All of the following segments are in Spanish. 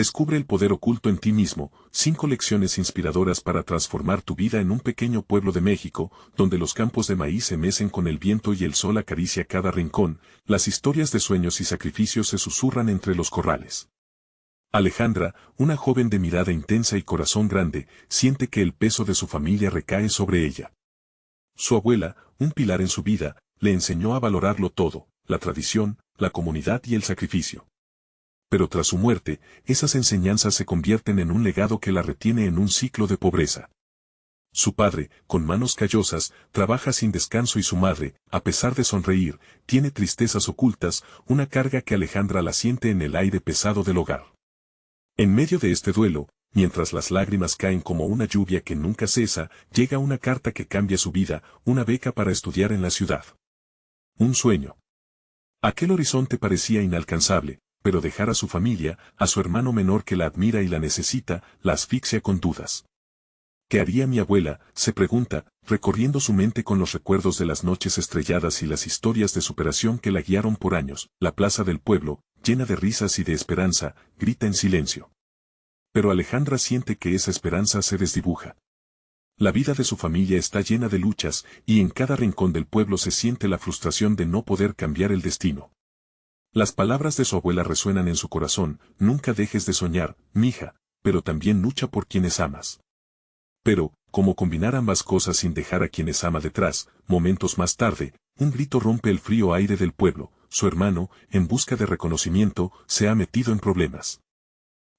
Descubre el poder oculto en ti mismo, 5 lecciones inspiradoras para transformar tu vida en un pequeño pueblo de México, donde los campos de maíz se mecen con el viento y el sol acaricia cada rincón, las historias de sueños y sacrificios se susurran entre los corrales. Alejandra, una joven de mirada intensa y corazón grande, siente que el peso de su familia recae sobre ella. Su abuela, un pilar en su vida, le enseñó a valorarlo todo, la tradición, la comunidad y el sacrificio. Pero tras su muerte, esas enseñanzas se convierten en un legado que la retiene en un ciclo de pobreza. Su padre, con manos callosas, trabaja sin descanso y su madre, a pesar de sonreír, tiene tristezas ocultas, una carga que Alejandra la siente en el aire pesado del hogar. En medio de este duelo, mientras las lágrimas caen como una lluvia que nunca cesa, llega una carta que cambia su vida, una beca para estudiar en la ciudad. Un sueño. Aquel horizonte parecía inalcanzable, pero dejar a su familia, a su hermano menor que la admira y la necesita, la asfixia con dudas. ¿Qué haría mi abuela?, se pregunta, recorriendo su mente con los recuerdos de las noches estrelladas y las historias de superación que la guiaron por años. La plaza del pueblo, llena de risas y de esperanza, grita en silencio. Pero Alejandra siente que esa esperanza se desdibuja. La vida de su familia está llena de luchas, y en cada rincón del pueblo se siente la frustración de no poder cambiar el destino. Las palabras de su abuela resuenan en su corazón: nunca dejes de soñar, mija, pero también lucha por quienes amas. Pero, ¿cómo combinar ambas cosas sin dejar a quienes ama detrás? Momentos más tarde, un grito rompe el frío aire del pueblo: su hermano, en busca de reconocimiento, se ha metido en problemas.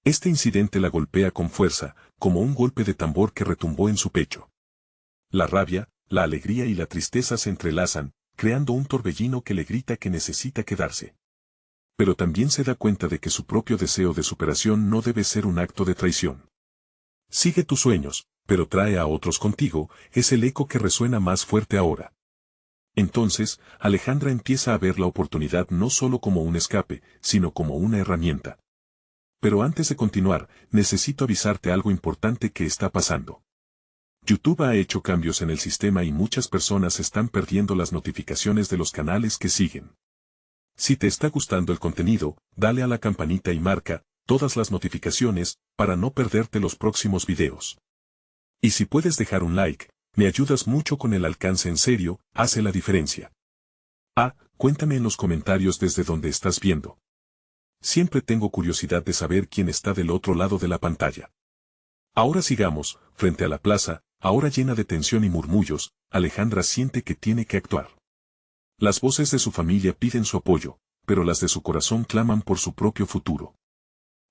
Este incidente la golpea con fuerza, como un golpe de tambor que retumbó en su pecho. La rabia, la alegría y la tristeza se entrelazan, creando un torbellino que le grita que necesita quedarse. Pero también se da cuenta de que su propio deseo de superación no debe ser un acto de traición. Sigue tus sueños, pero trae a otros contigo, es el eco que resuena más fuerte ahora. Entonces, Alejandra empieza a ver la oportunidad no solo como un escape, sino como una herramienta. Pero antes de continuar, necesito avisarte algo importante que está pasando. YouTube ha hecho cambios en el sistema y muchas personas están perdiendo las notificaciones de los canales que siguen. Si te está gustando el contenido, dale a la campanita y marca todas las notificaciones para no perderte los próximos videos. Y si puedes dejar un like, me ayudas mucho con el alcance. En serio, hace la diferencia. Cuéntame en los comentarios desde donde estás viendo. Siempre tengo curiosidad de saber quién está del otro lado de la pantalla. Ahora sigamos, frente a la plaza, ahora llena de tensión y murmullos, Alejandra siente que tiene que actuar. Las voces de su familia piden su apoyo, pero las de su corazón claman por su propio futuro.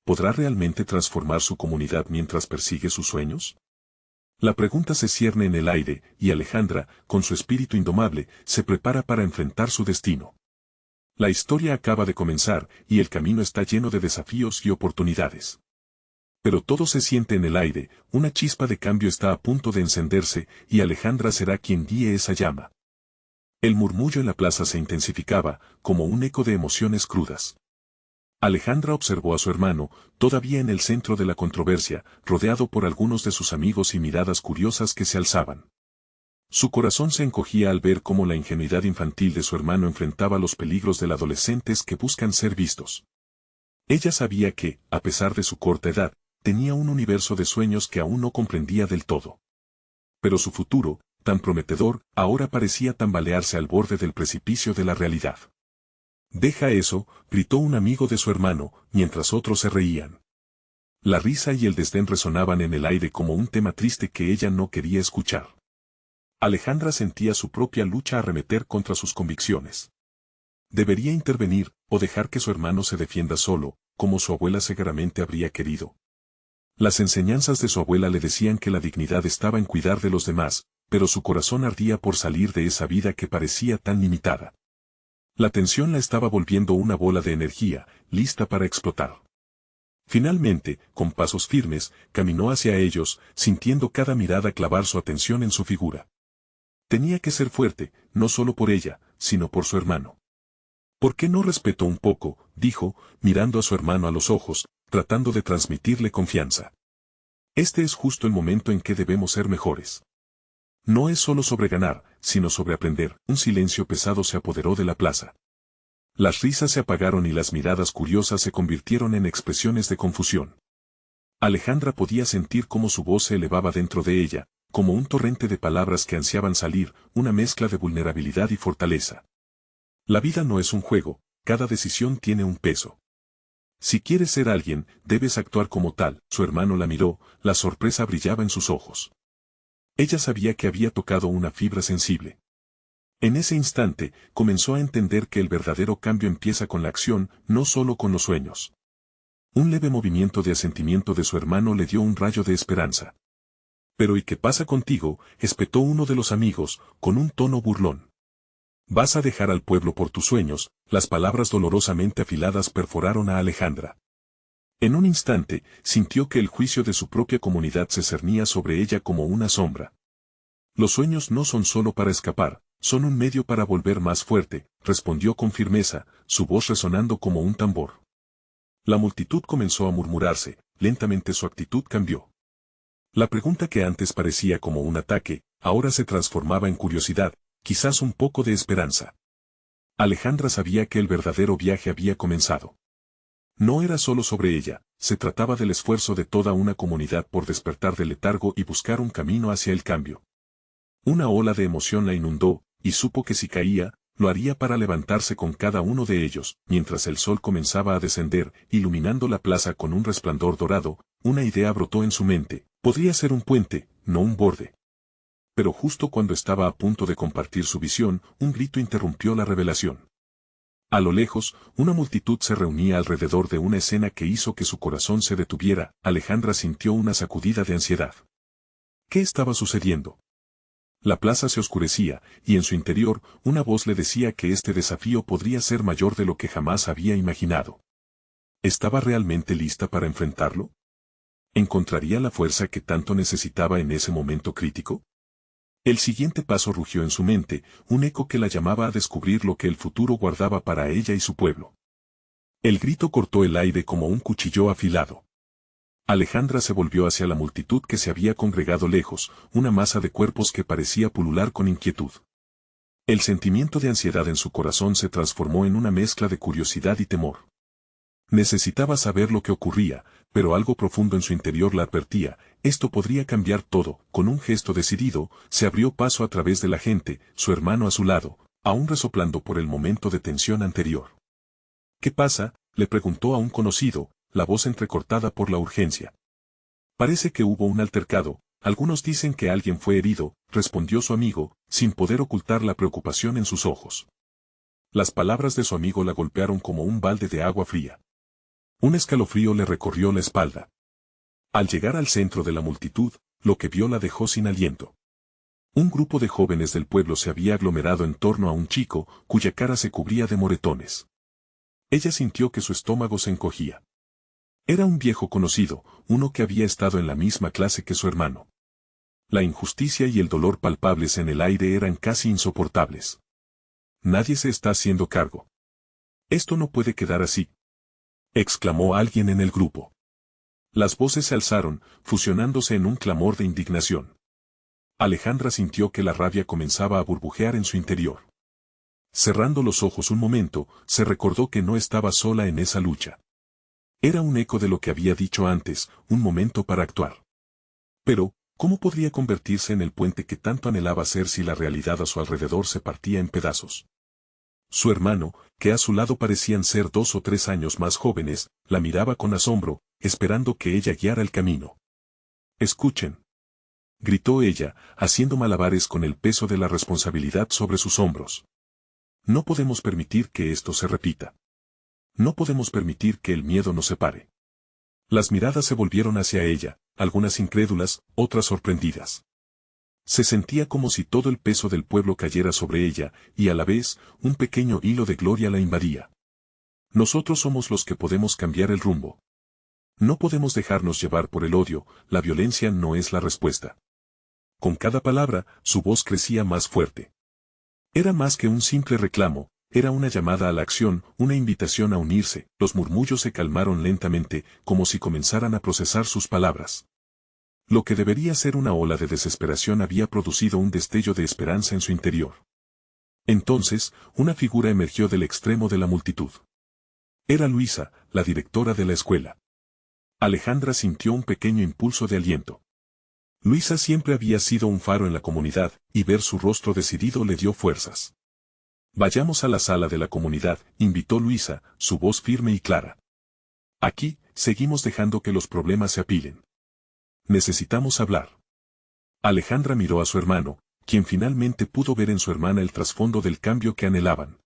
¿Podrá realmente transformar su comunidad mientras persigue sus sueños? La pregunta se cierne en el aire, y Alejandra, con su espíritu indomable, se prepara para enfrentar su destino. La historia acaba de comenzar, y el camino está lleno de desafíos y oportunidades. Pero todo se siente en el aire, una chispa de cambio está a punto de encenderse, y Alejandra será quien guíe esa llama. El murmullo en la plaza se intensificaba, como un eco de emociones crudas. Alejandra observó a su hermano, todavía en el centro de la controversia, rodeado por algunos de sus amigos y miradas curiosas que se alzaban. Su corazón se encogía al ver cómo la ingenuidad infantil de su hermano enfrentaba los peligros de adolescentes que buscan ser vistos. Ella sabía que, a pesar de su corta edad, tenía un universo de sueños que aún no comprendía del todo. Pero su futuro, tan prometedor, ahora parecía tambalearse al borde del precipicio de la realidad. «Deja eso», gritó un amigo de su hermano, mientras otros se reían. La risa y el desdén resonaban en el aire como un tema triste que ella no quería escuchar. Alejandra sentía su propia lucha arremeter contra sus convicciones. Debería intervenir, o dejar que su hermano se defienda solo, como su abuela seguramente habría querido. Las enseñanzas de su abuela le decían que la dignidad estaba en cuidar de los demás, pero su corazón ardía por salir de esa vida que parecía tan limitada. La tensión la estaba volviendo una bola de energía, lista para explotar. Finalmente, con pasos firmes, caminó hacia ellos, sintiendo cada mirada clavar su atención en su figura. Tenía que ser fuerte, no solo por ella, sino por su hermano. «¿Por qué no respeto un poco?», dijo, mirando a su hermano a los ojos, tratando de transmitirle confianza. «Este es justo el momento en que debemos ser mejores. No es solo sobre ganar, sino sobre aprender». Un silencio pesado se apoderó de la plaza. Las risas se apagaron y las miradas curiosas se convirtieron en expresiones de confusión. Alejandra podía sentir cómo su voz se elevaba dentro de ella, como un torrente de palabras que ansiaban salir, una mezcla de vulnerabilidad y fortaleza. La vida no es un juego, cada decisión tiene un peso. Si quieres ser alguien, debes actuar como tal. Su hermano la miró, la sorpresa brillaba en sus ojos. Ella sabía que había tocado una fibra sensible. En ese instante, comenzó a entender que el verdadero cambio empieza con la acción, no solo con los sueños. Un leve movimiento de asentimiento de su hermano le dio un rayo de esperanza. «¿Pero y qué pasa contigo?», espetó uno de los amigos, con un tono burlón. «¿Vas a dejar al pueblo por tus sueños?». Las palabras dolorosamente afiladas perforaron a Alejandra. En un instante, sintió que el juicio de su propia comunidad se cernía sobre ella como una sombra. «Los sueños no son solo para escapar, son un medio para volver más fuerte», respondió con firmeza, su voz resonando como un tambor. La multitud comenzó a murmurarse, lentamente su actitud cambió. La pregunta que antes parecía como un ataque, ahora se transformaba en curiosidad, quizás un poco de esperanza. Alejandra sabía que el verdadero viaje había comenzado. No era solo sobre ella, se trataba del esfuerzo de toda una comunidad por despertar del letargo y buscar un camino hacia el cambio. Una ola de emoción la inundó, y supo que si caía, lo haría para levantarse con cada uno de ellos. Mientras el sol comenzaba a descender, iluminando la plaza con un resplandor dorado, una idea brotó en su mente: podría ser un puente, no un borde. Pero justo cuando estaba a punto de compartir su visión, un grito interrumpió la revelación. A lo lejos, una multitud se reunía alrededor de una escena que hizo que su corazón se detuviera. Alejandra sintió una sacudida de ansiedad. ¿Qué estaba sucediendo? La plaza se oscurecía, y en su interior, una voz le decía que este desafío podría ser mayor de lo que jamás había imaginado. ¿Estaba realmente lista para enfrentarlo? ¿Encontraría la fuerza que tanto necesitaba en ese momento crítico? El siguiente paso rugió en su mente, un eco que la llamaba a descubrir lo que el futuro guardaba para ella y su pueblo. El grito cortó el aire como un cuchillo afilado. Alejandra se volvió hacia la multitud que se había congregado lejos, una masa de cuerpos que parecía pulular con inquietud. El sentimiento de ansiedad en su corazón se transformó en una mezcla de curiosidad y temor. Necesitaba saber lo que ocurría, pero algo profundo en su interior la advertía: esto podría cambiar todo. Con un gesto decidido, se abrió paso a través de la gente, su hermano a su lado, aún resoplando por el momento de tensión anterior. «¿Qué pasa?», le preguntó a un conocido, la voz entrecortada por la urgencia. «Parece que hubo un altercado, algunos dicen que alguien fue herido», respondió su amigo, sin poder ocultar la preocupación en sus ojos. Las palabras de su amigo la golpearon como un balde de agua fría. Un escalofrío le recorrió la espalda. Al llegar al centro de la multitud, lo que vio la dejó sin aliento. Un grupo de jóvenes del pueblo se había aglomerado en torno a un chico, cuya cara se cubría de moretones. Ella sintió que su estómago se encogía. Era un viejo conocido, uno que había estado en la misma clase que su hermano. La injusticia y el dolor palpables en el aire eran casi insoportables. «Nadie se está haciendo cargo. Esto no puede quedar así», exclamó alguien en el grupo. Las voces se alzaron, fusionándose en un clamor de indignación. Alejandra sintió que la rabia comenzaba a burbujear en su interior. Cerrando los ojos un momento, se recordó que no estaba sola en esa lucha. Era un eco de lo que había dicho antes, un momento para actuar. Pero, ¿cómo podría convertirse en el puente que tanto anhelaba ser si la realidad a su alrededor se partía en pedazos? Su hermano, que a su lado parecían ser 2 o 3 años más jóvenes, la miraba con asombro, esperando que ella guiara el camino. «Escuchen», gritó ella, haciendo malabares con el peso de la responsabilidad sobre sus hombros. «No podemos permitir que esto se repita. No podemos permitir que el miedo nos separe». Las miradas se volvieron hacia ella, algunas incrédulas, otras sorprendidas. Se sentía como si todo el peso del pueblo cayera sobre ella, y a la vez, un pequeño hilo de gloria la invadía. «Nosotros somos los que podemos cambiar el rumbo. No podemos dejarnos llevar por el odio, la violencia no es la respuesta». Con cada palabra, su voz crecía más fuerte. Era más que un simple reclamo, era una llamada a la acción, una invitación a unirse. Los murmullos se calmaron lentamente, como si comenzaran a procesar sus palabras. Lo que debería ser una ola de desesperación había producido un destello de esperanza en su interior. Entonces, una figura emergió del extremo de la multitud. Era Luisa, la directora de la escuela. Alejandra sintió un pequeño impulso de aliento. Luisa siempre había sido un faro en la comunidad, y ver su rostro decidido le dio fuerzas. Vayamos a la sala de la comunidad, invitó Luisa, su voz firme y clara. Aquí, seguimos dejando que los problemas se apilen. Necesitamos hablar. Alejandra miró a su hermano, quien finalmente pudo ver en su hermana el trasfondo del cambio que anhelaban.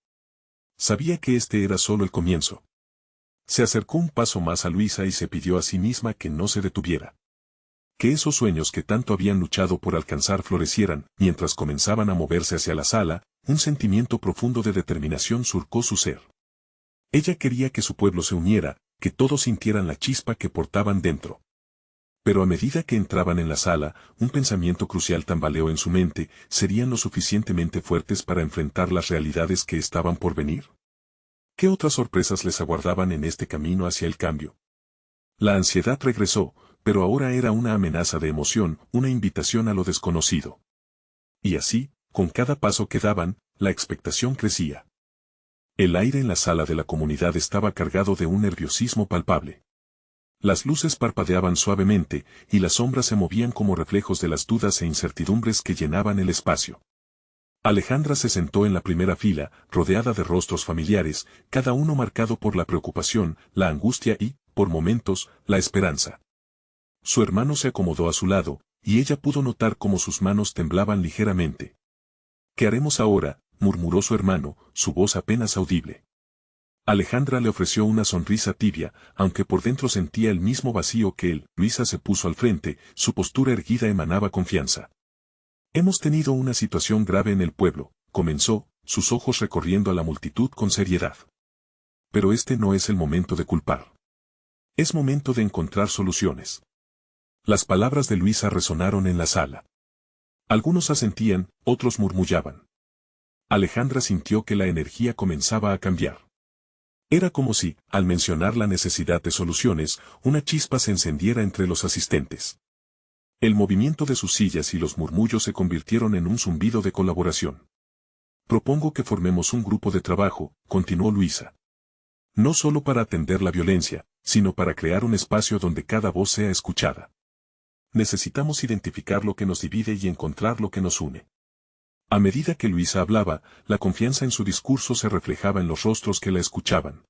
Sabía que este era solo el comienzo. Se acercó un paso más a Luisa y se pidió a sí misma que no se detuviera. Que esos sueños que tanto habían luchado por alcanzar florecieran. Mientras comenzaban a moverse hacia la sala, un sentimiento profundo de determinación surcó su ser. Ella quería que su pueblo se uniera, que todos sintieran la chispa que portaban dentro. Pero a medida que entraban en la sala, un pensamiento crucial tambaleó en su mente: ¿serían lo suficientemente fuertes para enfrentar las realidades que estaban por venir? ¿Qué otras sorpresas les aguardaban en este camino hacia el cambio? La ansiedad regresó, pero ahora era una amenaza de emoción, una invitación a lo desconocido. Y así, con cada paso que daban, la expectación crecía. El aire en la sala de la comunidad estaba cargado de un nerviosismo palpable. Las luces parpadeaban suavemente, y las sombras se movían como reflejos de las dudas e incertidumbres que llenaban el espacio. Alejandra se sentó en la primera fila, rodeada de rostros familiares, cada uno marcado por la preocupación, la angustia y, por momentos, la esperanza. Su hermano se acomodó a su lado, y ella pudo notar cómo sus manos temblaban ligeramente. ¿Qué haremos ahora?, murmuró su hermano, su voz apenas audible. Alejandra le ofreció una sonrisa tibia, aunque por dentro sentía el mismo vacío que él. Luisa se puso al frente, su postura erguida emanaba confianza. Hemos tenido una situación grave en el pueblo, comenzó, sus ojos recorriendo a la multitud con seriedad. Pero este no es el momento de culpar. Es momento de encontrar soluciones. Las palabras de Luisa resonaron en la sala. Algunos asentían, otros murmullaban. Alejandra sintió que la energía comenzaba a cambiar. Era como si, al mencionar la necesidad de soluciones, una chispa se encendiera entre los asistentes. El movimiento de sus sillas y los murmullos se convirtieron en un zumbido de colaboración. Propongo que formemos un grupo de trabajo, continuó Luisa. No solo para atender la violencia, sino para crear un espacio donde cada voz sea escuchada. Necesitamos identificar lo que nos divide y encontrar lo que nos une. A medida que Luisa hablaba, la confianza en su discurso se reflejaba en los rostros que la escuchaban.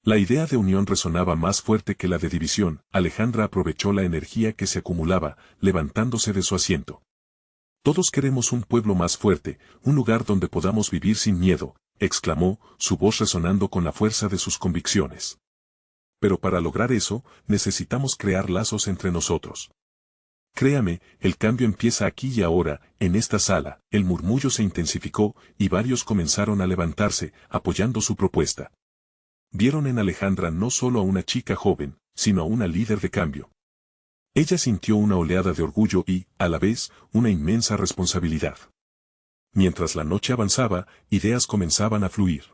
La idea de unión resonaba más fuerte que la de división. Alejandra aprovechó la energía que se acumulaba, levantándose de su asiento. Todos queremos un pueblo más fuerte, un lugar donde podamos vivir sin miedo, exclamó, su voz resonando con la fuerza de sus convicciones. Pero para lograr eso, necesitamos crear lazos entre nosotros. Créame, el cambio empieza aquí y ahora, en esta sala. El murmullo se intensificó, y varios comenzaron a levantarse, apoyando su propuesta. Vieron en Alejandra no solo a una chica joven, sino a una líder de cambio. Ella sintió una oleada de orgullo y, a la vez, una inmensa responsabilidad. Mientras la noche avanzaba, ideas comenzaban a fluir.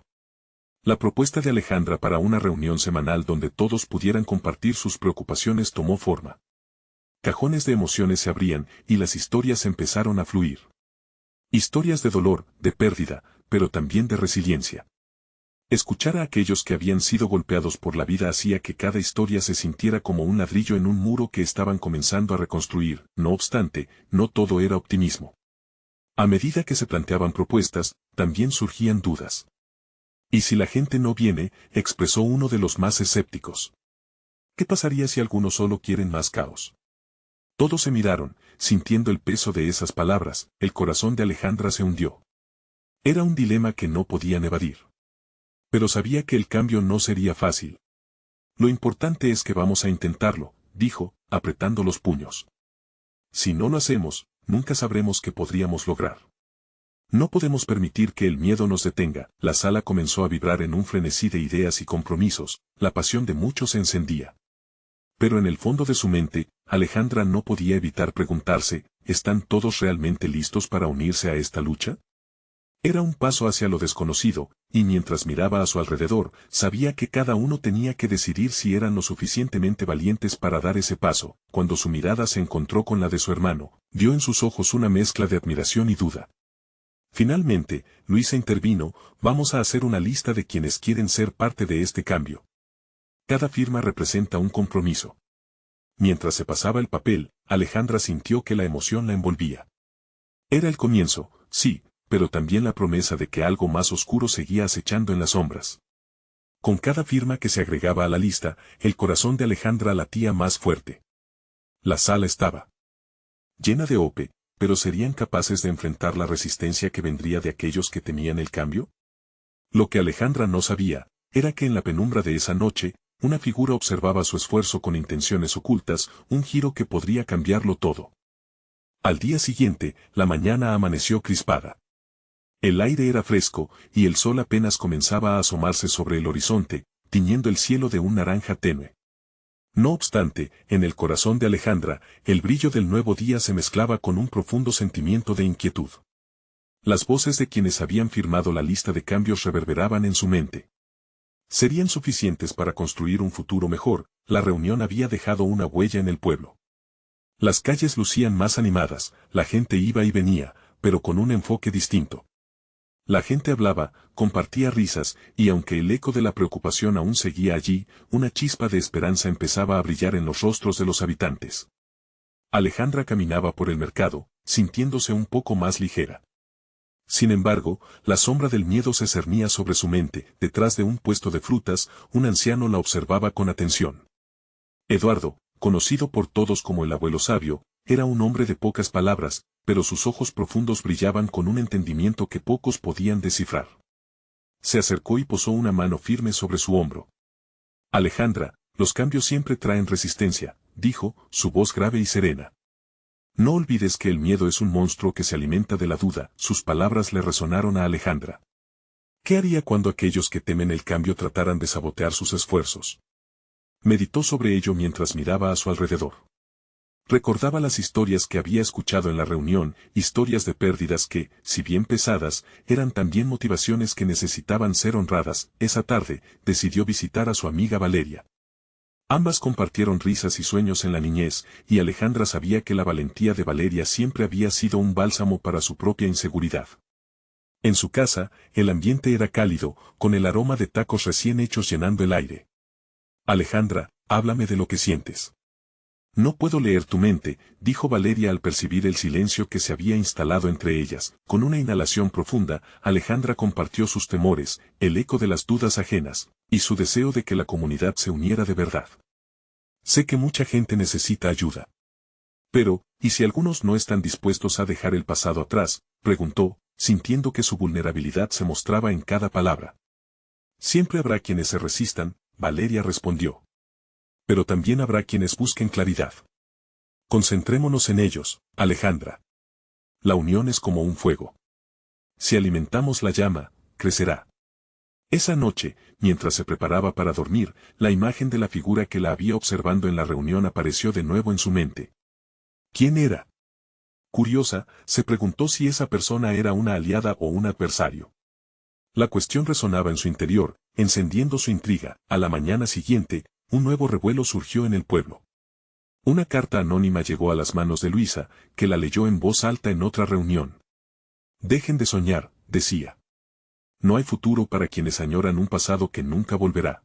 La propuesta de Alejandra para una reunión semanal donde todos pudieran compartir sus preocupaciones tomó forma. Cajones de emociones se abrían, y las historias empezaron a fluir. Historias de dolor, de pérdida, pero también de resiliencia. Escuchar a aquellos que habían sido golpeados por la vida hacía que cada historia se sintiera como un ladrillo en un muro que estaban comenzando a reconstruir. No obstante, no todo era optimismo. A medida que se planteaban propuestas, también surgían dudas. ¿Y si la gente no viene?, expresó uno de los más escépticos. ¿Qué pasaría si algunos solo quieren más caos? Todos se miraron, sintiendo el peso de esas palabras. El corazón de Alejandra se hundió. Era un dilema que no podían evadir. Pero sabía que el cambio no sería fácil. Lo importante es que vamos a intentarlo, dijo, apretando los puños. Si no lo hacemos, nunca sabremos qué podríamos lograr. No podemos permitir que el miedo nos detenga. La sala comenzó a vibrar en un frenesí de ideas y compromisos. La pasión de muchos se encendía. Pero en el fondo de su mente, Alejandra no podía evitar preguntarse, ¿están todos realmente listos para unirse a esta lucha? Era un paso hacia lo desconocido, y mientras miraba a su alrededor, sabía que cada uno tenía que decidir si eran lo suficientemente valientes para dar ese paso. Cuando su mirada se encontró con la de su hermano, vio en sus ojos una mezcla de admiración y duda. Finalmente, Luisa intervino: vamos a hacer una lista de quienes quieren ser parte de este cambio. Cada firma representa un compromiso. mientras se pasaba el papel, Alejandra sintió que la emoción la envolvía. Era el comienzo, sí, pero también la promesa de que algo más oscuro seguía acechando en las sombras. Con cada firma que se agregaba a la lista, el corazón de Alejandra latía más fuerte. La sala estaba llena de Ope, pero ¿serían capaces de enfrentar la resistencia que vendría de aquellos que temían el cambio? Lo que Alejandra no sabía, era que en la penumbra de esa noche, una figura observaba su esfuerzo con intenciones ocultas, un giro que podría cambiarlo todo. Al día siguiente, la mañana amaneció crispada. El aire era fresco, y el sol apenas comenzaba a asomarse sobre el horizonte, tiñendo el cielo de un naranja tenue. No obstante, en el corazón de Alejandra, el brillo del nuevo día se mezclaba con un profundo sentimiento de inquietud. Las voces de quienes habían firmado la lista de cambios reverberaban en su mente. ¿Serían suficientes para construir un futuro mejor? La reunión había dejado una huella en el pueblo. Las calles lucían más animadas, la gente iba y venía, pero con un enfoque distinto. La gente hablaba, compartía risas, y aunque el eco de la preocupación aún seguía allí, una chispa de esperanza empezaba a brillar en los rostros de los habitantes. Alejandra caminaba por el mercado, sintiéndose un poco más ligera. Sin embargo, la sombra del miedo se cernía sobre su mente. Detrás de un puesto de frutas, un anciano la observaba con atención. Eduardo, conocido por todos como el abuelo sabio, era un hombre de pocas palabras, pero sus ojos profundos brillaban con un entendimiento que pocos podían descifrar. Se acercó y posó una mano firme sobre su hombro. Alejandra, los cambios siempre traen resistencia, dijo, su voz grave y serena. No olvides que el miedo es un monstruo que se alimenta de la duda. Sus palabras le resonaron a Alejandra. ¿Qué haría cuando aquellos que temen el cambio trataran de sabotear sus esfuerzos? Meditó sobre ello mientras miraba a su alrededor. Recordaba las historias que había escuchado en la reunión, historias de pérdidas que, si bien pesadas, eran también motivaciones que necesitaban ser honradas. Esa tarde, decidió visitar a su amiga Valeria. Ambas compartieron risas y sueños en la niñez, y Alejandra sabía que la valentía de Valeria siempre había sido un bálsamo para su propia inseguridad. En su casa, el ambiente era cálido, con el aroma de tacos recién hechos llenando el aire. Alejandra, háblame de lo que sientes. No puedo leer tu mente, dijo Valeria al percibir el silencio que se había instalado entre ellas. Con una inhalación profunda, Alejandra compartió sus temores, el eco de las dudas ajenas, y su deseo de que la comunidad se uniera de verdad. Sé que mucha gente necesita ayuda. Pero, ¿y si algunos no están dispuestos a dejar el pasado atrás?, preguntó, sintiendo que su vulnerabilidad se mostraba en cada palabra. Siempre habrá quienes se resistan, Valeria respondió. Pero también habrá quienes busquen claridad. Concentrémonos en ellos, Alejandra. La unión es como un fuego. Si alimentamos la llama, crecerá. Esa noche, mientras se preparaba para dormir, la imagen de la figura que la había observando en la reunión apareció de nuevo en su mente. ¿Quién era? Curiosa, se preguntó si esa persona era una aliada o un adversario. La cuestión resonaba en su interior, encendiendo su intriga. A la mañana siguiente, un nuevo revuelo surgió en el pueblo. Una carta anónima llegó a las manos de Luisa, que la leyó en voz alta en otra reunión. Dejen de soñar, decía. No hay futuro para quienes añoran un pasado que nunca volverá.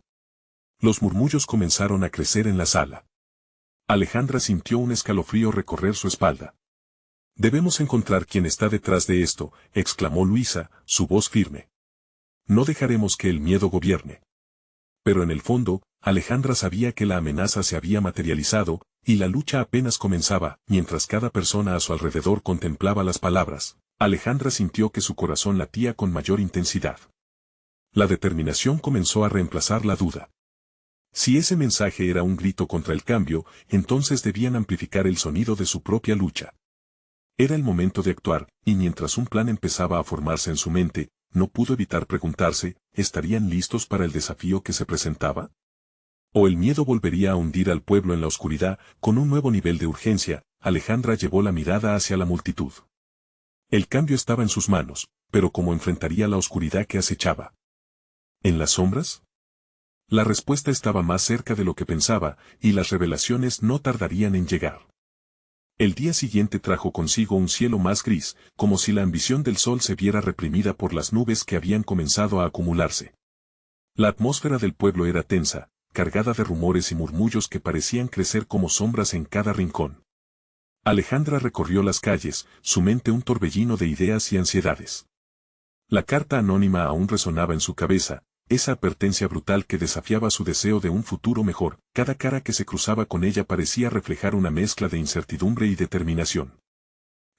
Los murmullos comenzaron a crecer en la sala. Alejandra sintió un escalofrío recorrer su espalda. Debemos encontrar quién está detrás de esto, exclamó Luisa, su voz firme. No dejaremos que el miedo gobierne. Pero en el fondo, Alejandra sabía que la amenaza se había materializado, y la lucha apenas comenzaba. Mientras cada persona a su alrededor contemplaba las palabras, Alejandra sintió que su corazón latía con mayor intensidad. La determinación comenzó a reemplazar la duda. Si ese mensaje era un grito contra el cambio, entonces debían amplificar el sonido de su propia lucha. Era el momento de actuar, y mientras un plan empezaba a formarse en su mente, no pudo evitar preguntarse, ¿estarían listos para el desafío que se presentaba? ¿O el miedo volvería a hundir al pueblo en la oscuridad? Con un nuevo nivel de urgencia, Alejandra llevó la mirada hacia la multitud. El cambio estaba en sus manos, pero ¿cómo enfrentaría la oscuridad que acechaba? ¿En las sombras? La respuesta estaba más cerca de lo que pensaba, y las revelaciones no tardarían en llegar. El día siguiente trajo consigo un cielo más gris, como si la ambición del sol se viera reprimida por las nubes que habían comenzado a acumularse. La atmósfera del pueblo era tensa, cargada de rumores y murmullos que parecían crecer como sombras en cada rincón. Alejandra recorrió las calles, su mente un torbellino de ideas y ansiedades. La carta anónima aún resonaba en su cabeza, esa advertencia brutal que desafiaba su deseo de un futuro mejor. Cada cara que se cruzaba con ella parecía reflejar una mezcla de incertidumbre y determinación.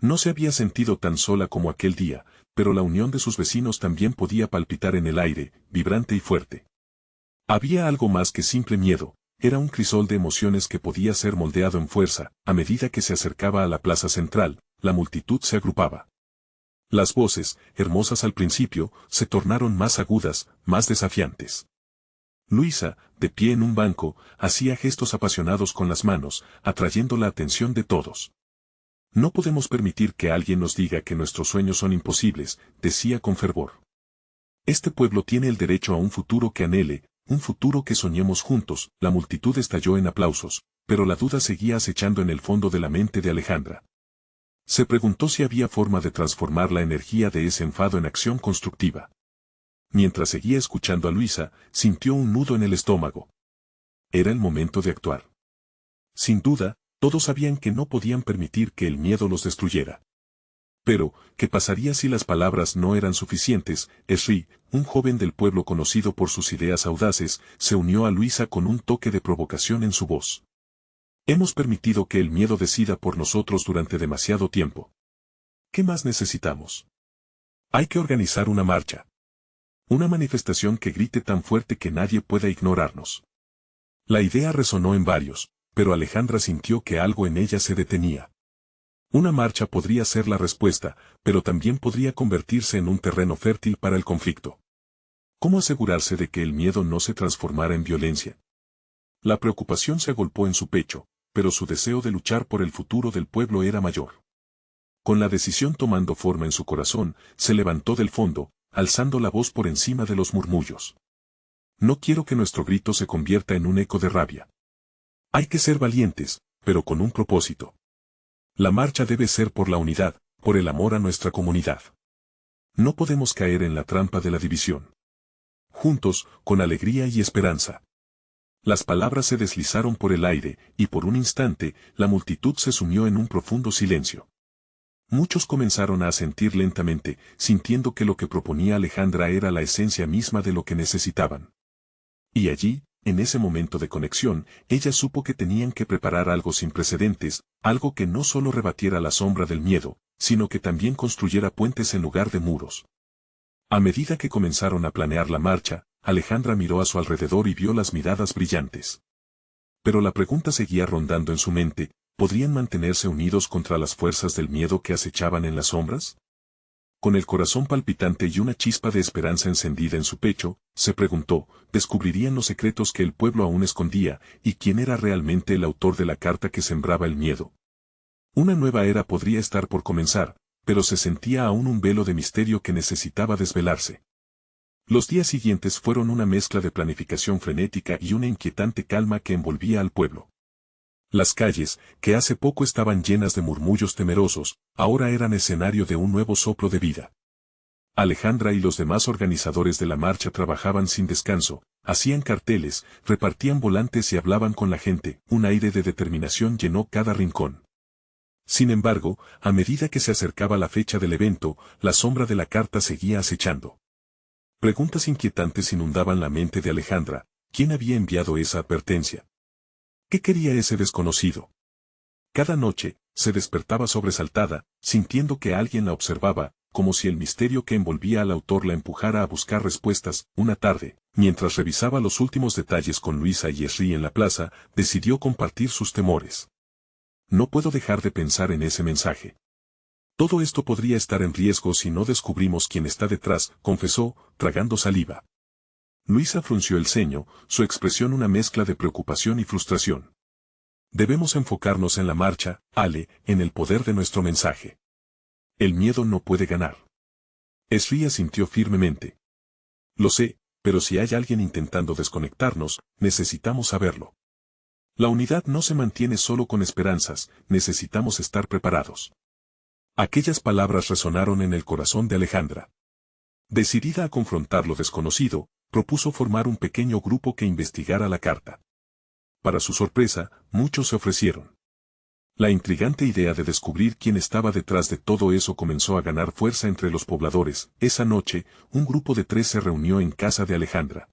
No se había sentido tan sola como aquel día, pero la unión de sus vecinos también podía palpitar en el aire, vibrante y fuerte. Había algo más que simple miedo, era un crisol de emociones que podía ser moldeado en fuerza. A medida que se acercaba a la plaza central, la multitud se agrupaba. Las voces, hermosas al principio, se tornaron más agudas, más desafiantes. Luisa, de pie en un banco, hacía gestos apasionados con las manos, atrayendo la atención de todos. No podemos permitir que alguien nos diga que nuestros sueños son imposibles, decía con fervor. Este pueblo tiene el derecho a un futuro que anhele, un futuro que soñemos juntos. La multitud estalló en aplausos, pero la duda seguía acechando en el fondo de la mente de Alejandra. Se preguntó si había forma de transformar la energía de ese enfado en acción constructiva. Mientras seguía escuchando a Luisa, sintió un nudo en el estómago. Era el momento de actuar. Sin duda, todos sabían que no podían permitir que el miedo los destruyera. Pero, ¿qué pasaría si las palabras no eran suficientes? Esri, un joven del pueblo conocido por sus ideas audaces, se unió a Luisa con un toque de provocación en su voz. Hemos permitido que el miedo decida por nosotros durante demasiado tiempo. ¿Qué más necesitamos? Hay que organizar una marcha. Una manifestación que grite tan fuerte que nadie pueda ignorarnos. La idea resonó en varios, pero Alejandra sintió que algo en ella se detenía. Una marcha podría ser la respuesta, pero también podría convertirse en un terreno fértil para el conflicto. ¿Cómo asegurarse de que el miedo no se transformara en violencia? La preocupación se agolpó en su pecho, pero su deseo de luchar por el futuro del pueblo era mayor. Con la decisión tomando forma en su corazón, se levantó del fondo, alzando la voz por encima de los murmullos. No quiero que nuestro grito se convierta en un eco de rabia. Hay que ser valientes, pero con un propósito. La marcha debe ser por la unidad, por el amor a nuestra comunidad. No podemos caer en la trampa de la división. Juntos, con alegría y esperanza. Las palabras se deslizaron por el aire, y por un instante, la multitud se sumió en un profundo silencio. Muchos comenzaron a asentir lentamente, sintiendo que lo que proponía Alejandra era la esencia misma de lo que necesitaban. Y allí, en ese momento de conexión, ella supo que tenían que preparar algo sin precedentes, algo que no solo rebatiera la sombra del miedo, sino que también construyera puentes en lugar de muros. A medida que comenzaron a planear la marcha, Alejandra miró a su alrededor y vio las miradas brillantes. Pero la pregunta seguía rondando en su mente, ¿podrían mantenerse unidos contra las fuerzas del miedo que acechaban en las sombras? Con el corazón palpitante y una chispa de esperanza encendida en su pecho, se preguntó, ¿descubrirían los secretos que el pueblo aún escondía, y quién era realmente el autor de la carta que sembraba el miedo? Una nueva era podría estar por comenzar, pero se sentía aún un velo de misterio que necesitaba desvelarse. Los días siguientes fueron una mezcla de planificación frenética y una inquietante calma que envolvía al pueblo. Las calles, que hace poco estaban llenas de murmullos temerosos, ahora eran escenario de un nuevo soplo de vida. Alejandra y los demás organizadores de la marcha trabajaban sin descanso, hacían carteles, repartían volantes y hablaban con la gente. Un aire de determinación llenó cada rincón. Sin embargo, a medida que se acercaba la fecha del evento, la sombra de la carta seguía acechando. Preguntas inquietantes inundaban la mente de Alejandra. ¿Quién había enviado esa advertencia? ¿Qué quería ese desconocido? Cada noche, se despertaba sobresaltada, sintiendo que alguien la observaba, como si el misterio que envolvía al autor la empujara a buscar respuestas. Una tarde, mientras revisaba los últimos detalles con Luisa y Esri en la plaza, decidió compartir sus temores. No puedo dejar de pensar en ese mensaje. Todo esto podría estar en riesgo si no descubrimos quién está detrás, confesó, tragando saliva. Luisa frunció el ceño, su expresión una mezcla de preocupación y frustración. Debemos enfocarnos en la marcha, Ale, en el poder de nuestro mensaje. El miedo no puede ganar. Esri asintió firmemente. Lo sé, pero si hay alguien intentando desconectarnos, necesitamos saberlo. La unidad no se mantiene solo con esperanzas, necesitamos estar preparados. Aquellas palabras resonaron en el corazón de Alejandra. Decidida a confrontar lo desconocido, propuso formar un pequeño grupo que investigara la carta. Para su sorpresa, muchos se ofrecieron. La intrigante idea de descubrir quién estaba detrás de todo eso comenzó a ganar fuerza entre los pobladores. Esa noche, un grupo de 3 se reunió en casa de Alejandra.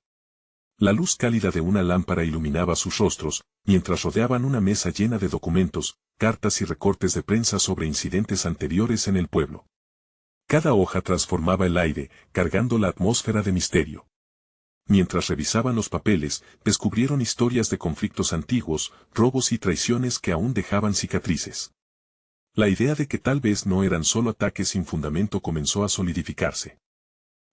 La luz cálida de una lámpara iluminaba sus rostros, mientras rodeaban una mesa llena de documentos, cartas y recortes de prensa sobre incidentes anteriores en el pueblo. Cada hoja transformaba el aire, cargando la atmósfera de misterio. Mientras revisaban los papeles, descubrieron historias de conflictos antiguos, robos y traiciones que aún dejaban cicatrices. La idea de que tal vez no eran solo ataques sin fundamento comenzó a solidificarse.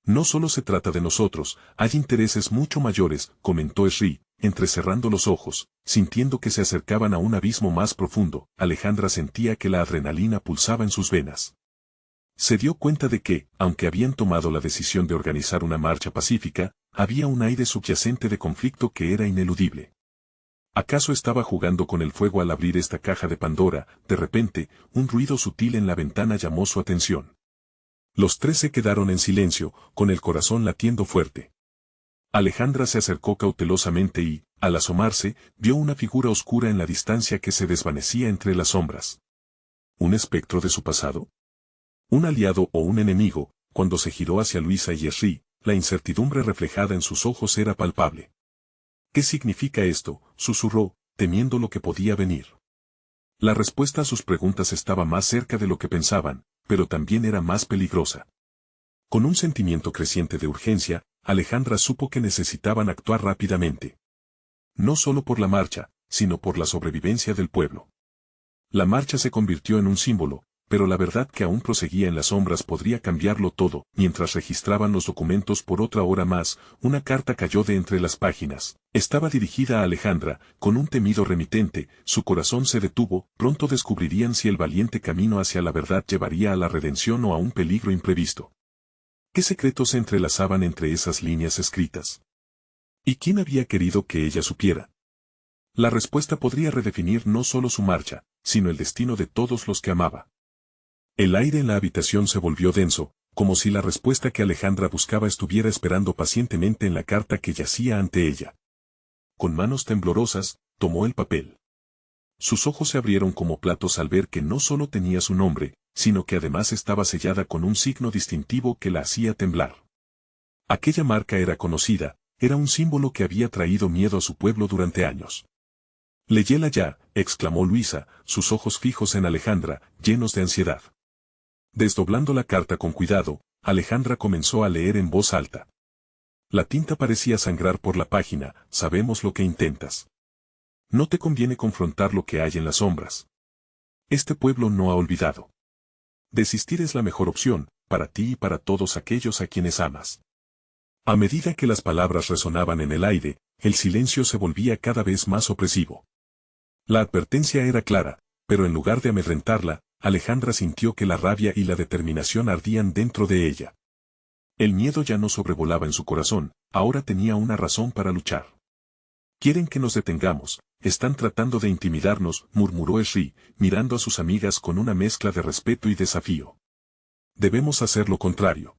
No solo se trata de nosotros, hay intereses mucho mayores, comentó Esri, entrecerrando los ojos, sintiendo que se acercaban a un abismo más profundo. Alejandra sentía que la adrenalina pulsaba en sus venas. Se dio cuenta de que, aunque habían tomado la decisión de organizar una marcha pacífica, había un aire subyacente de conflicto que era ineludible. ¿Acaso estaba jugando con el fuego al abrir esta caja de Pandora? De repente, un ruido sutil en la ventana llamó su atención. Los 3 se quedaron en silencio, con el corazón latiendo fuerte. Alejandra se acercó cautelosamente y, al asomarse, vio una figura oscura en la distancia que se desvanecía entre las sombras. ¿Un espectro de su pasado? ¿Un aliado o un enemigo? Cuando se giró hacia Luisa y Esri, la incertidumbre reflejada en sus ojos era palpable. ¿Qué significa esto?, susurró, temiendo lo que podía venir. La respuesta a sus preguntas estaba más cerca de lo que pensaban, pero también era más peligrosa. Con un sentimiento creciente de urgencia, Alejandra supo que necesitaban actuar rápidamente. No solo por la marcha, sino por la sobrevivencia del pueblo. La marcha se convirtió en un símbolo, pero la verdad que aún proseguía en las sombras podría cambiarlo todo. Mientras registraban los documentos por otra hora más, una carta cayó de entre las páginas. Estaba dirigida a Alejandra, con un temido remitente, su corazón se detuvo. Pronto descubrirían si el valiente camino hacia la verdad llevaría a la redención o a un peligro imprevisto. ¿Qué secretos se entrelazaban entre esas líneas escritas? ¿Y quién había querido que ella supiera? La respuesta podría redefinir no solo su marcha, sino el destino de todos los que amaba. El aire en la habitación se volvió denso, como si la respuesta que Alejandra buscaba estuviera esperando pacientemente en la carta que yacía ante ella. Con manos temblorosas, tomó el papel. Sus ojos se abrieron como platos al ver que no solo tenía su nombre, sino que además estaba sellada con un signo distintivo que la hacía temblar. Aquella marca era conocida, era un símbolo que había traído miedo a su pueblo durante años. «Léyela ya», exclamó Luisa, sus ojos fijos en Alejandra, llenos de ansiedad. Desdoblando la carta con cuidado, Alejandra comenzó a leer en voz alta. La tinta parecía sangrar por la página. «Sabemos lo que intentas. No te conviene confrontar lo que hay en las sombras. Este pueblo no ha olvidado. Desistir es la mejor opción, para ti y para todos aquellos a quienes amas». A medida que las palabras resonaban en el aire, el silencio se volvía cada vez más opresivo. La advertencia era clara, pero en lugar de amedrentarla, Alejandra sintió que la rabia y la determinación ardían dentro de ella. El miedo ya no sobrevolaba en su corazón, ahora tenía una razón para luchar. «Quieren que nos detengamos, están tratando de intimidarnos», murmuró Esri, mirando a sus amigas con una mezcla de respeto y desafío. «Debemos hacer lo contrario.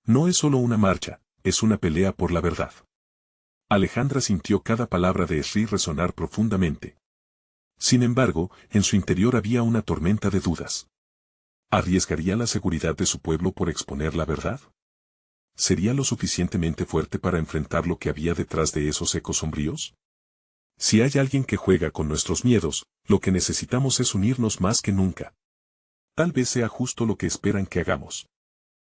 No es solo una marcha, es una pelea por la verdad». Alejandra sintió cada palabra de Esri resonar profundamente. Sin embargo, en su interior había una tormenta de dudas. ¿Arriesgaría la seguridad de su pueblo por exponer la verdad? ¿Sería lo suficientemente fuerte para enfrentar lo que había detrás de esos ecos sombríos? Si hay alguien que juega con nuestros miedos, lo que necesitamos es unirnos más que nunca. Tal vez sea justo lo que esperan que hagamos.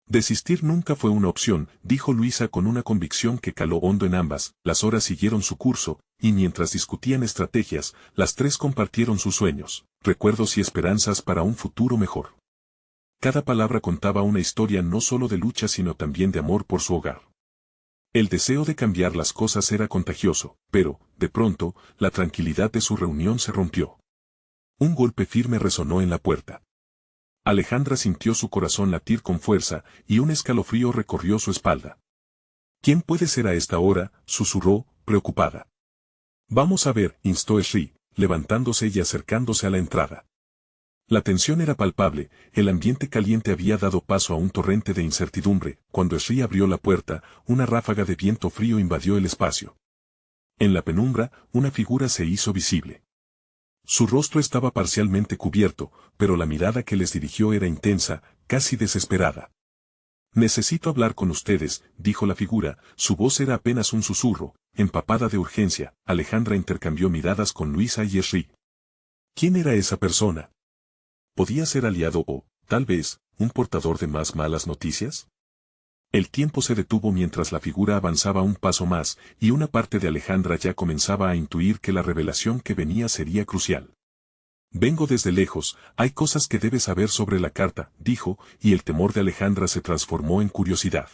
Desistir nunca fue una opción, dijo Luisa con una convicción que caló hondo en ambas. Las horas siguieron su curso, y mientras discutían estrategias, las 3 compartieron sus sueños, recuerdos y esperanzas para un futuro mejor. Cada palabra contaba una historia no solo de lucha sino también de amor por su hogar. El deseo de cambiar las cosas era contagioso, pero, de pronto, la tranquilidad de su reunión se rompió. Un golpe firme resonó en la puerta. Alejandra sintió su corazón latir con fuerza, y un escalofrío recorrió su espalda. «¿Quién puede ser a esta hora?», susurró, preocupada. «Vamos a ver», instó Esri, levantándose y acercándose a la entrada. La tensión era palpable, el ambiente caliente había dado paso a un torrente de incertidumbre. Cuando Sri abrió la puerta, una ráfaga de viento frío invadió el espacio. En la penumbra, una figura se hizo visible. Su rostro estaba parcialmente cubierto, pero la mirada que les dirigió era intensa, casi desesperada. Necesito hablar con ustedes, dijo la figura, su voz era apenas un susurro, empapada de urgencia. Alejandra intercambió miradas con Luisa y Sri. ¿Quién era esa persona? ¿Podía ser aliado o, tal vez, un portador de más malas noticias? El tiempo se detuvo mientras la figura avanzaba un paso más, y una parte de Alejandra ya comenzaba a intuir que la revelación que venía sería crucial. Vengo desde lejos, hay cosas que debes saber sobre la carta, dijo, y el temor de Alejandra se transformó en curiosidad.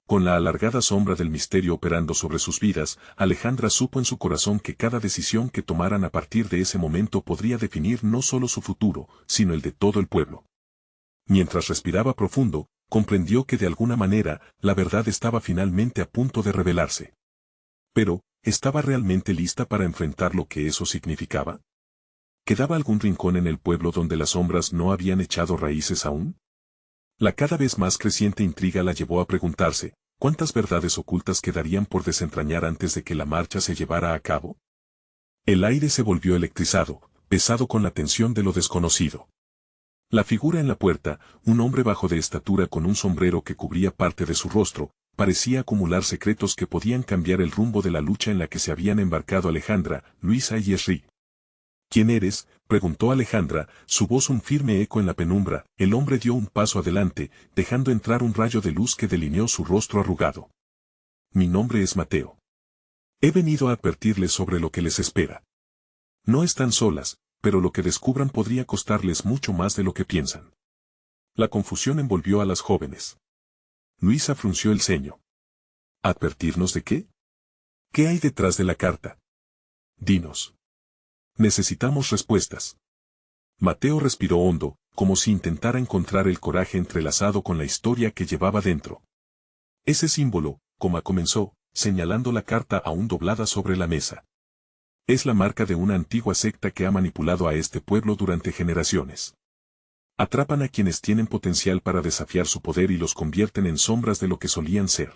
Con la alargada sombra del misterio operando sobre sus vidas, Alejandra supo en su corazón que cada decisión que tomaran a partir de ese momento podría definir no solo su futuro, sino el de todo el pueblo. Mientras respiraba profundo, comprendió que de alguna manera, la verdad estaba finalmente a punto de revelarse. Pero, ¿estaba realmente lista para enfrentar lo que eso significaba? ¿Quedaba algún rincón en el pueblo donde las sombras no habían echado raíces aún? La cada vez más creciente intriga la llevó a preguntarse, ¿cuántas verdades ocultas quedarían por desentrañar antes de que la marcha se llevara a cabo? El aire se volvió electrizado, pesado con la tensión de lo desconocido. La figura en la puerta, un hombre bajo de estatura con un sombrero que cubría parte de su rostro, parecía acumular secretos que podían cambiar el rumbo de la lucha en la que se habían embarcado Alejandra, Luisa y Sri. ¿Quién eres?, preguntó Alejandra, su voz un firme eco en la penumbra. El hombre dio un paso adelante, dejando entrar un rayo de luz que delineó su rostro arrugado. Mi nombre es Mateo. He venido a advertirles sobre lo que les espera. No están solas, pero lo que descubran podría costarles mucho más de lo que piensan. La confusión envolvió a las jóvenes. Luisa frunció el ceño. ¿Advertirnos de qué? ¿Qué hay detrás de la carta? Dinos. Necesitamos respuestas. Mateo respiró hondo, como si intentara encontrar el coraje entrelazado con la historia que llevaba dentro. Ese símbolo, comenzó, señalando la carta aún doblada sobre la mesa. Es la marca de una antigua secta que ha manipulado a este pueblo durante generaciones. Atrapan a quienes tienen potencial para desafiar su poder y los convierten en sombras de lo que solían ser.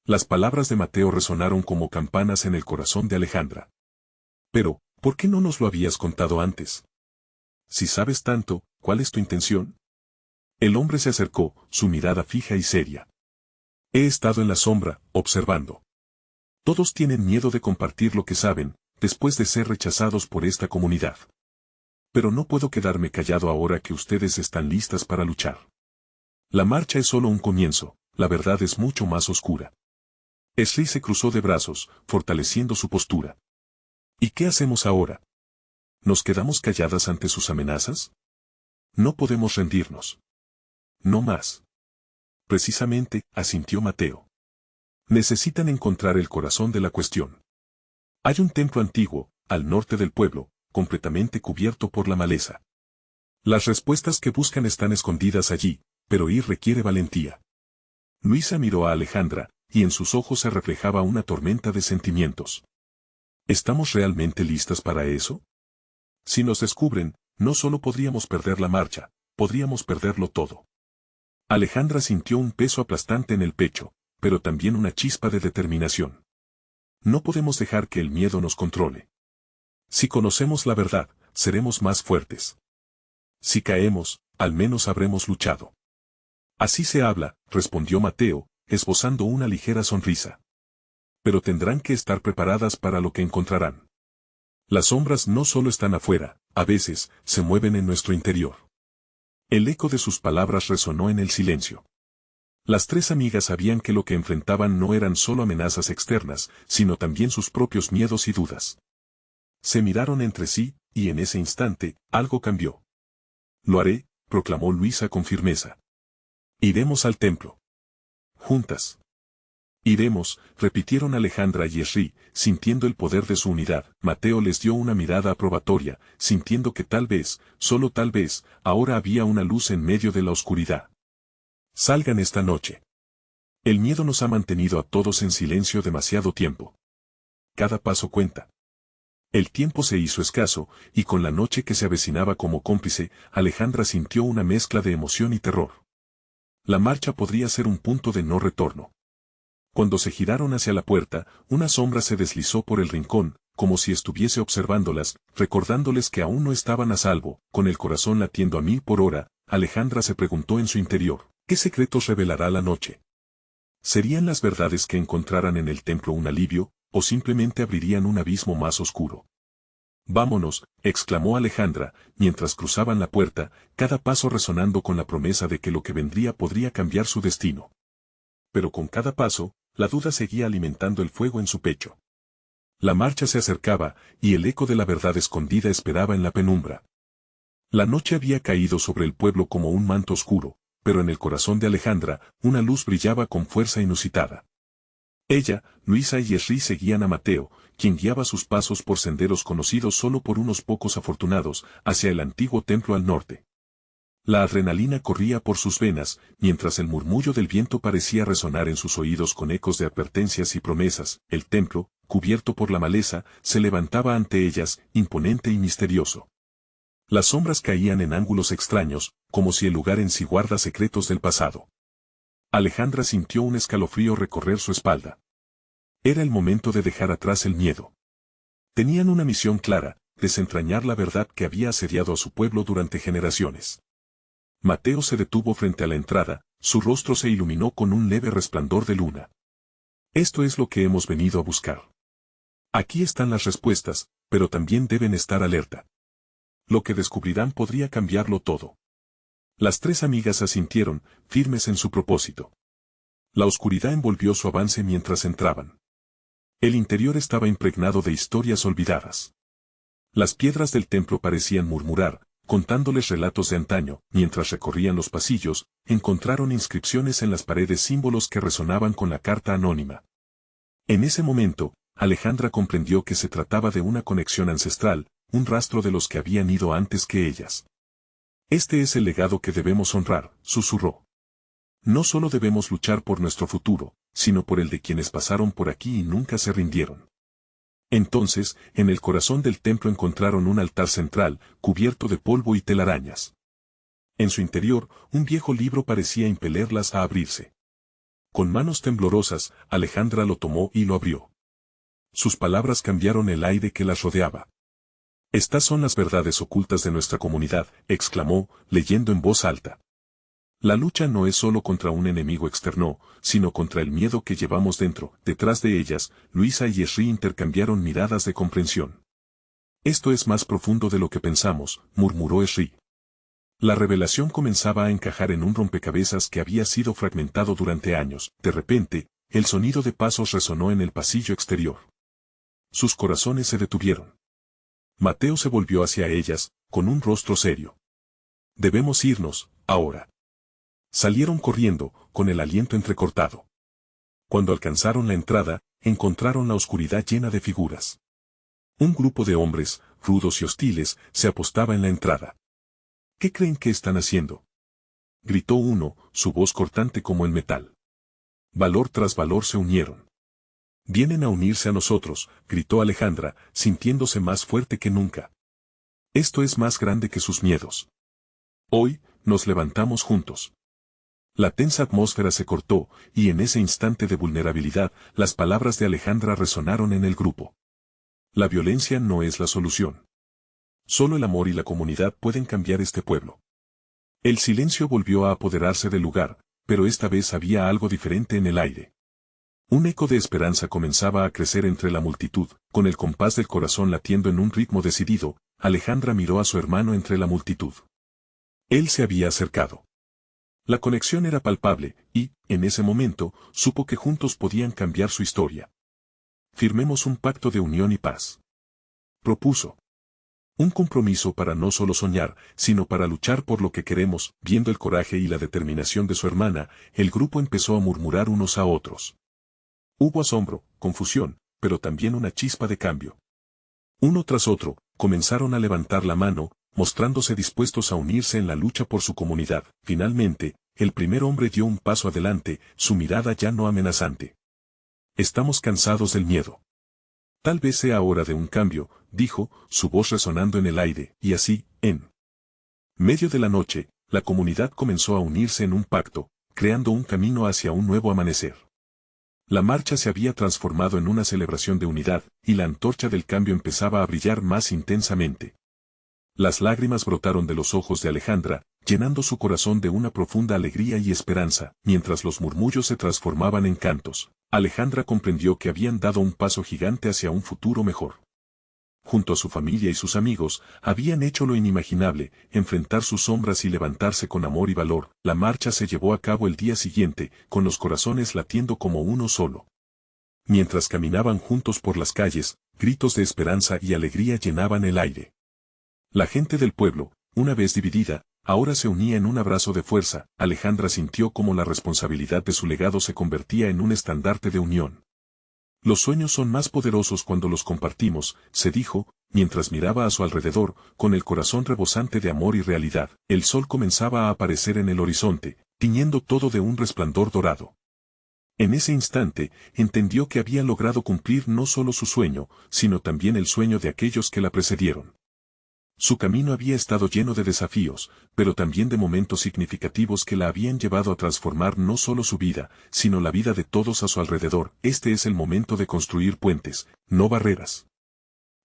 Las palabras de Mateo resonaron como campanas en el corazón de Alejandra. Pero, ¿por qué no nos lo habías contado antes? Si sabes tanto, ¿cuál es tu intención? El hombre se acercó, su mirada fija y seria. He estado en la sombra, observando. Todos tienen miedo de compartir lo que saben, después de ser rechazados por esta comunidad. Pero no puedo quedarme callado ahora que ustedes están listas para luchar. La marcha es solo un comienzo, la verdad es mucho más oscura. Sri se cruzó de brazos, fortaleciendo su postura. ¿Y qué hacemos ahora? ¿Nos quedamos calladas ante sus amenazas? No podemos rendirnos. No más. Precisamente, asintió Mateo. Necesitan encontrar el corazón de la cuestión. Hay un templo antiguo, al norte del pueblo, completamente cubierto por la maleza. Las respuestas que buscan están escondidas allí, pero ir requiere valentía. Luisa miró a Alejandra, y en sus ojos se reflejaba una tormenta de sentimientos. ¿Estamos realmente listas para eso? Si nos descubren, no solo podríamos perder la marcha, podríamos perderlo todo. Alejandra sintió un peso aplastante en el pecho, pero también una chispa de determinación. No podemos dejar que el miedo nos controle. Si conocemos la verdad, seremos más fuertes. Si caemos, al menos habremos luchado. Así se habla, respondió Mateo, esbozando una ligera sonrisa. Pero tendrán que estar preparadas para lo que encontrarán. Las sombras no solo están afuera, a veces, se mueven en nuestro interior. El eco de sus palabras resonó en el silencio. Las tres amigas sabían que lo que enfrentaban no eran solo amenazas externas, sino también sus propios miedos y dudas. Se miraron entre sí, y en ese instante, algo cambió. Lo haré, proclamó Luisa con firmeza. Iremos al templo. Juntas. Iremos, repitieron Alejandra y Sri, sintiendo el poder de su unidad. Mateo les dio una mirada aprobatoria, sintiendo que tal vez, solo tal vez, ahora había una luz en medio de la oscuridad. Salgan esta noche. El miedo nos ha mantenido a todos en silencio demasiado tiempo. Cada paso cuenta. El tiempo se hizo escaso, y con la noche que se avecinaba como cómplice, Alejandra sintió una mezcla de emoción y terror. La marcha podría ser un punto de no retorno. Cuando se giraron hacia la puerta, una sombra se deslizó por el rincón, como si estuviese observándolas, recordándoles que aún no estaban a salvo. Con el corazón latiendo a 1000 por hora, Alejandra se preguntó en su interior, ¿qué secretos revelará la noche? ¿Serían las verdades que encontraran en el templo un alivio, o simplemente abrirían un abismo más oscuro? Vámonos, exclamó Alejandra, mientras cruzaban la puerta, cada paso resonando con la promesa de que lo que vendría podría cambiar su destino. Pero con cada paso, la duda seguía alimentando el fuego en su pecho. La marcha se acercaba, y el eco de la verdad escondida esperaba en la penumbra. La noche había caído sobre el pueblo como un manto oscuro, pero en el corazón de Alejandra, una luz brillaba con fuerza inusitada. Ella, Luisa y Esri seguían a Mateo, quien guiaba sus pasos por senderos conocidos solo por unos pocos afortunados, hacia el antiguo templo al norte. La adrenalina corría por sus venas, mientras el murmullo del viento parecía resonar en sus oídos con ecos de advertencias y promesas. El templo, cubierto por la maleza, se levantaba ante ellas, imponente y misterioso. Las sombras caían en ángulos extraños, como si el lugar en sí guarda secretos del pasado. Alejandra sintió un escalofrío recorrer su espalda. Era el momento de dejar atrás el miedo. Tenían una misión clara, desentrañar la verdad que había asediado a su pueblo durante generaciones. Mateo se detuvo frente a la entrada, su rostro se iluminó con un leve resplandor de luna. Esto es lo que hemos venido a buscar. Aquí están las respuestas, pero también deben estar alerta. Lo que descubrirán podría cambiarlo todo. Las tres amigas asintieron, firmes en su propósito. La oscuridad envolvió su avance mientras entraban. El interior estaba impregnado de historias olvidadas. Las piedras del templo parecían murmurar, contándoles relatos de antaño. Mientras recorrían los pasillos, encontraron inscripciones en las paredes, símbolos que resonaban con la carta anónima. En ese momento, Alejandra comprendió que se trataba de una conexión ancestral, un rastro de los que habían ido antes que ellas. Este es el legado que debemos honrar, susurró. No solo debemos luchar por nuestro futuro, sino por el de quienes pasaron por aquí y nunca se rindieron. Entonces, en el corazón del templo encontraron un altar central, cubierto de polvo y telarañas. En su interior, un viejo libro parecía impelerlas a abrirse. Con manos temblorosas, Alejandra lo tomó y lo abrió. Sus palabras cambiaron el aire que las rodeaba. Estas son las verdades ocultas de nuestra comunidad, exclamó, leyendo en voz alta. La lucha no es solo contra un enemigo externo, sino contra el miedo que llevamos dentro. Detrás de ellas, Luisa y Esri intercambiaron miradas de comprensión. Esto es más profundo de lo que pensamos, murmuró Esri. La revelación comenzaba a encajar en un rompecabezas que había sido fragmentado durante años. De repente, el sonido de pasos resonó en el pasillo exterior. Sus corazones se detuvieron. Mateo se volvió hacia ellas, con un rostro serio. Debemos irnos, ahora. Salieron corriendo, con el aliento entrecortado. Cuando alcanzaron la entrada, encontraron la oscuridad llena de figuras. Un grupo de hombres, rudos y hostiles, se apostaba en la entrada. ¿Qué creen que están haciendo?, gritó uno, su voz cortante como el metal. Valor tras valor se unieron. Vienen a unirse a nosotros, gritó Alejandra, sintiéndose más fuerte que nunca. Esto es más grande que sus miedos. Hoy, nos levantamos juntos. La tensa atmósfera se cortó, y en ese instante de vulnerabilidad, las palabras de Alejandra resonaron en el grupo. La violencia no es la solución. Solo el amor y la comunidad pueden cambiar este pueblo. El silencio volvió a apoderarse del lugar, pero esta vez había algo diferente en el aire. Un eco de esperanza comenzaba a crecer entre la multitud. Con el compás del corazón latiendo en un ritmo decidido, Alejandra miró a su hermano entre la multitud. Él se había acercado. La conexión era palpable, y, en ese momento, supo que juntos podían cambiar su historia. Firmemos un pacto de unión y paz, propuso. Un compromiso para no solo soñar, sino para luchar por lo que queremos. Viendo el coraje y la determinación de su hermana, el grupo empezó a murmurar unos a otros. Hubo asombro, confusión, pero también una chispa de cambio. Uno tras otro, comenzaron a levantar la mano, mostrándose dispuestos a unirse en la lucha por su comunidad. Finalmente, el primer hombre dio un paso adelante, su mirada ya no amenazante. Estamos cansados del miedo. Tal vez sea hora de un cambio, dijo, su voz resonando en el aire, y así, en medio de la noche, la comunidad comenzó a unirse en un pacto, creando un camino hacia un nuevo amanecer. La marcha se había transformado en una celebración de unidad, y la antorcha del cambio empezaba a brillar más intensamente. Las lágrimas brotaron de los ojos de Alejandra, llenando su corazón de una profunda alegría y esperanza, mientras los murmullos se transformaban en cantos. Alejandra comprendió que habían dado un paso gigante hacia un futuro mejor. Junto a su familia y sus amigos, habían hecho lo inimaginable, enfrentar sus sombras y levantarse con amor y valor. La marcha se llevó a cabo el día siguiente, con los corazones latiendo como uno solo. Mientras caminaban juntos por las calles, gritos de esperanza y alegría llenaban el aire. La gente del pueblo, una vez dividida, ahora se unía en un abrazo de fuerza. Alejandra sintió como la responsabilidad de su legado se convertía en un estandarte de unión. Los sueños son más poderosos cuando los compartimos, se dijo, mientras miraba a su alrededor, con el corazón rebosante de amor y realidad. El sol comenzaba a aparecer en el horizonte, tiñendo todo de un resplandor dorado. En ese instante, entendió que había logrado cumplir no solo su sueño, sino también el sueño de aquellos que la precedieron. Su camino había estado lleno de desafíos, pero también de momentos significativos que la habían llevado a transformar no solo su vida, sino la vida de todos a su alrededor. Este es el momento de construir puentes, no barreras.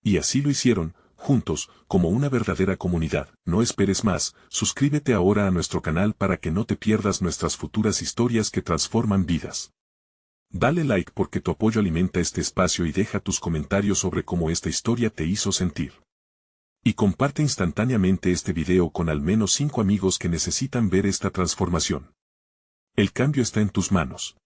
Y así lo hicieron, juntos, como una verdadera comunidad. No esperes más, suscríbete ahora a nuestro canal para que no te pierdas nuestras futuras historias que transforman vidas. Dale like porque tu apoyo alimenta este espacio y deja tus comentarios sobre cómo esta historia te hizo sentir. Y comparte instantáneamente este video con al menos 5 amigos que necesitan ver esta transformación. El cambio está en tus manos.